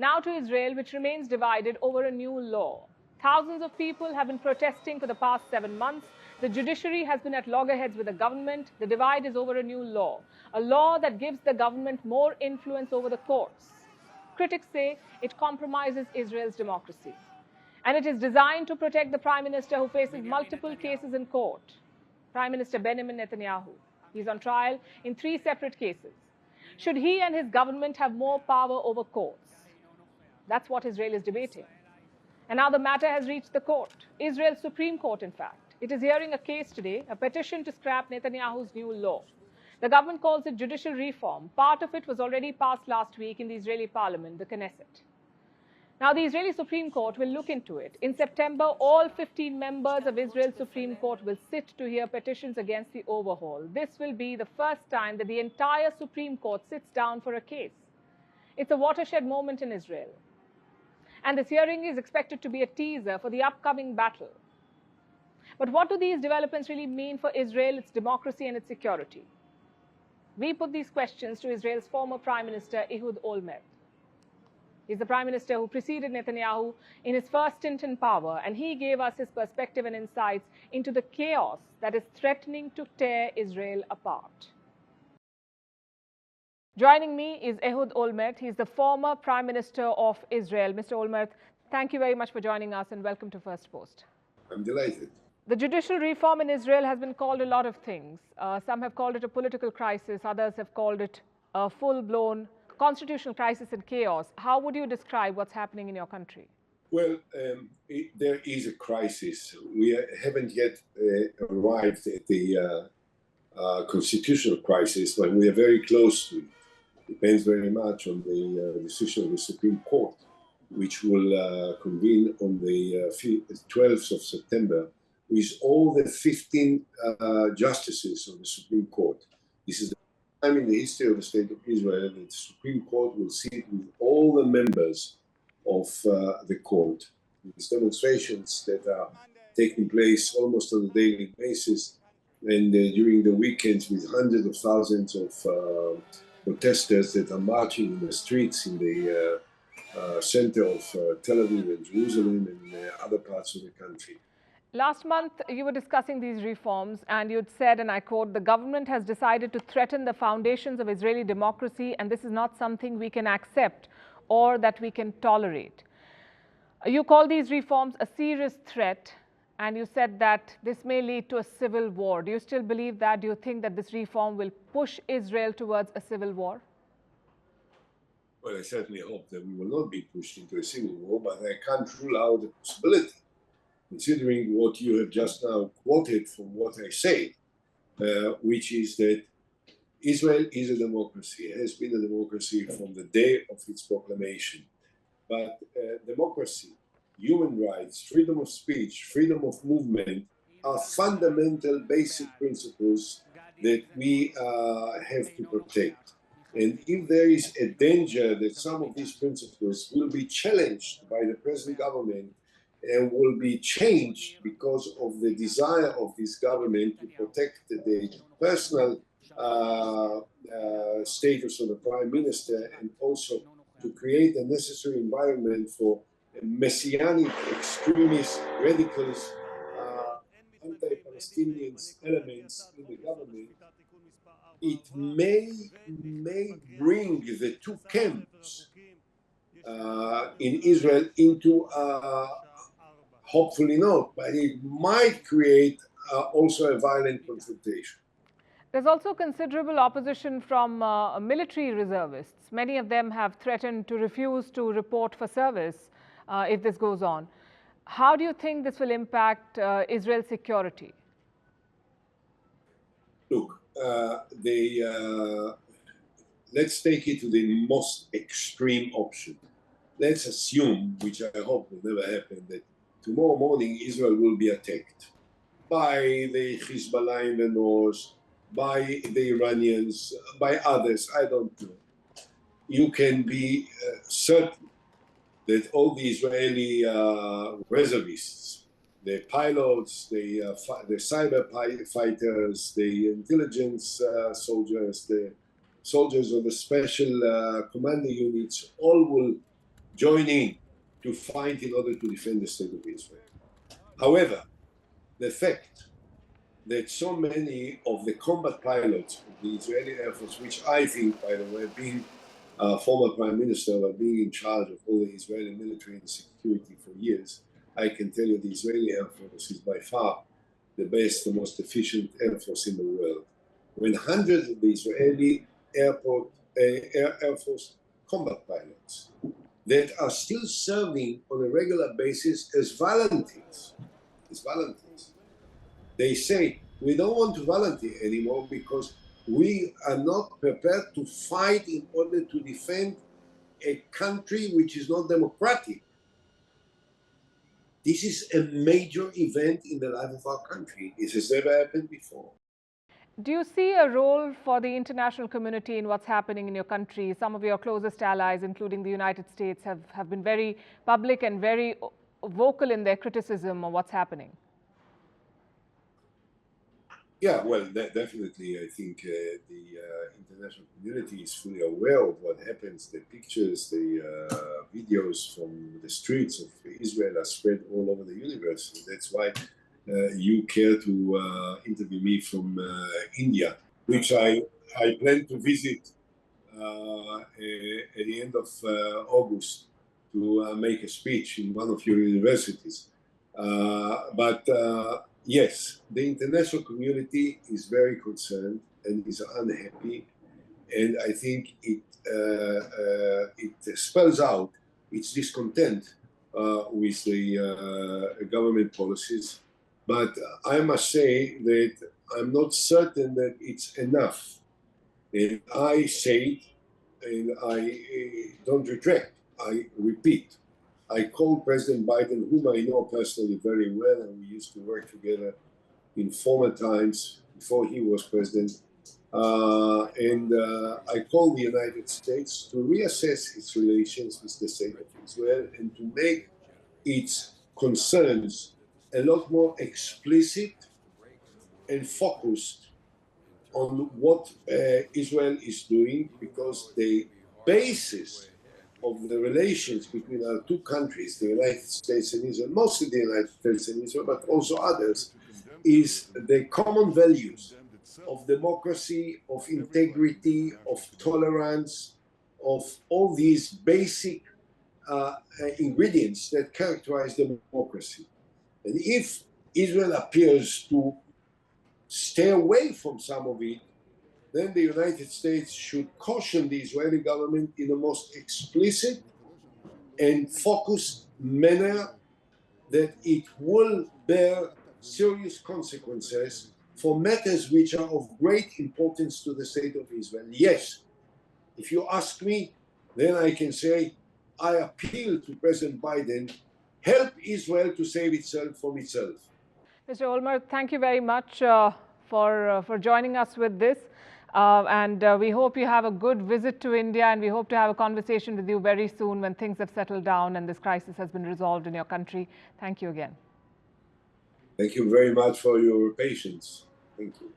Now to Israel, which remains divided over a new law. Thousands of people have been protesting for the past 7 months. The judiciary has been at loggerheads with the government. The divide is over a new law, a law that gives the government more influence over the courts. Critics say it compromises Israel's democracy. And it is designed to protect the Prime Minister who faces multiple cases in court. Prime Minister Benjamin Netanyahu. He's on trial in 3 separate cases. Should he and his government have more power over courts? That's what Israel is debating. And now the matter has reached the court, Israel's Supreme Court, in fact. It is hearing a case today, a petition to scrap Netanyahu's new law. The government calls it judicial reform. Part of it was already passed last week in the Israeli parliament, the Knesset. Now, the Israeli Supreme Court will look into it. In September, all 15 members of Israel's Supreme Court will sit to hear petitions against the overhaul. This will be the first time that the entire Supreme Court sits down for a case. It's a watershed moment in Israel. And this hearing is expected to be a teaser for the upcoming battle. But what do these developments really mean for Israel, its democracy and its security? We put these questions to Israel's former Prime Minister, Ehud Olmert. He's the Prime Minister who preceded Netanyahu in his first stint in power, and he gave us his perspective and insights into the chaos that is threatening to tear Israel apart. Joining me is Ehud Olmert. He's the former Prime Minister of Israel. Mr. Olmert, thank you very much for joining us and welcome to Firstpost. I'm delighted. The judicial reform in Israel has been called a lot of things. Some have called it a political crisis. Others have called it a full-blown constitutional crisis and chaos. How would you describe what's happening in your country? Well, there is a crisis. We haven't yet arrived at the constitutional crisis, but we are very close to it. Depends very much on the decision of the Supreme Court, which will convene on the 12th of September with all the 15 justices of the Supreme Court. This is the time in the history of the State of Israel that the Supreme Court will sit with all the members of the court. These demonstrations that are taking place almost on a daily basis and during the weekends with hundreds of thousands of protesters that are marching in the streets in the center of Tel Aviv and Jerusalem and other parts of the country. Last month, you were discussing these reforms and you'd said, and I quote, "The government has decided to threaten the foundations of Israeli democracy, and this is not something we can accept or that we can tolerate." You call these reforms a serious threat, and you said that this may lead to a civil war. Do you still believe that? Do you think that this reform will push Israel towards a civil war? Well, I certainly hope that we will not be pushed into a civil war, but I can't rule out the possibility, considering what you have just now quoted from what I say, which is that Israel is a democracy, has been a democracy from the day of its proclamation. But democracy, human rights, freedom of speech, freedom of movement are fundamental basic principles that we have to protect. And if there is a danger that some of these principles will be challenged by the present government and will be changed because of the desire of this government to protect the personal status of the Prime Minister and also to create a necessary environment for messianic extremists, radicals, anti-Palestinian elements in the government, it may bring the two camps in Israel into, hopefully not, but it might create also a violent confrontation. There's also considerable opposition from military reservists. Many of them have threatened to refuse to report for service if this goes on. How do you think this will impact Israel's security? Look, let's take it to the most extreme option. Let's assume, which I hope will never happen, that tomorrow morning Israel will be attacked by the Hezbollah in the north, by the Iranians, by others, I don't know. You can be certain that all the Israeli reservists, the pilots, the cyber fighters, the intelligence soldiers, the soldiers of the special commanding units, all will join in to fight in order to defend the state of Israel. However, the fact that so many of the combat pilots of the Israeli Air Force, which I think, by the way, being former Prime Minister, but being in charge of all the Israeli military and security for years, I can tell you the Israeli Air Force is by far the best, the most efficient Air Force in the world. When hundreds of the Israeli Air Force combat pilots that are still serving on a regular basis as volunteers, they say, we don't want to volunteer anymore because we are not prepared to fight in order to defend a country which is not democratic. This is a major event in the life of our country. This has never happened before. Do you see a role for the international community in what's happening in your country? Some of your closest allies, including the United States, have been very public and very vocal in their criticism of what's happening. Yeah, well, definitely. I think the international community is fully aware of what happens. The pictures, the videos from the streets of Israel are spread all over the universe. And that's why you care to interview me from India, which I plan to visit at the end of August to make a speech in one of your universities. Yes, the international community is very concerned and is unhappy, and I think it spells out its discontent with the government policies. But I must say that I'm not certain that it's enough. And I say it, and I don't retract, I repeat. I called President Biden, whom I know personally very well, and we used to work together in former times before he was president. I called the United States to reassess its relations with the state of Israel and to make its concerns a lot more explicit and focused on what Israel is doing, because the basis of the relations between our two countries, the United States and Israel, mostly the United States and Israel, but also others, is the common values of democracy, of integrity, of tolerance, of all these basic ingredients that characterize democracy. And if Israel appears to stay away from some of it, then the United States should caution the Israeli government in the most explicit and focused manner that it will bear serious consequences for matters which are of great importance to the state of Israel. Yes, if you ask me, then I can say, I appeal to President Biden, help Israel to save itself from itself. Mr. Olmert, thank you very much for joining us with this. We hope you have a good visit to India, and we hope to have a conversation with you very soon when things have settled down and this crisis has been resolved in your country. Thank you again. Thank you very much for your patience. Thank you.